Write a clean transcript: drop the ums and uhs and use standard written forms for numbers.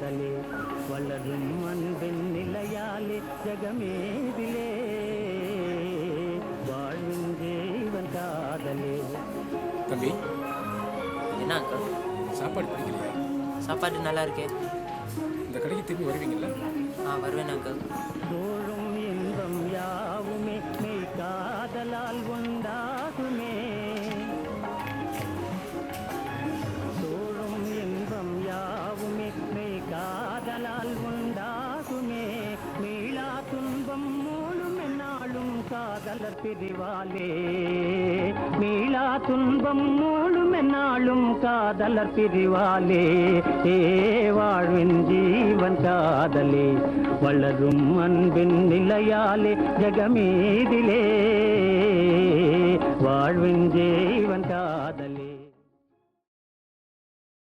காதலே வளரும் அன்பின் நிலையாலே ஜகமேதிலே வாழும் ஜீவன் காதலே. தம்பி, என்ன அங்கிள்? சாப்பாடு பிடிக்கலையா? சாப்பாடு நல்லா இருக்கே. இந்த கடைக்கு திரும்பி வருவீங்களா? வருவேன் அங்கிள். தோழும் இன்பம் யாவுமே மெய் காதலால் உண்டாகுமே. தோழும் இன்பம் யாவுமே மெய் காதலால் உண்டாகுமே. மீளா துன்பம் மூழும் என்னாலும் காதலர் பிரிவாலே. மீளா துன்பம் மூழும் என்னாலும் காதலர் பிரிவாலே. வாழ்வின் ஜீவன் காதலே வளரும் அன்பின் நிலையாலே ஜகமீதிலே வாழ்வின் ஜீவன் காதலே.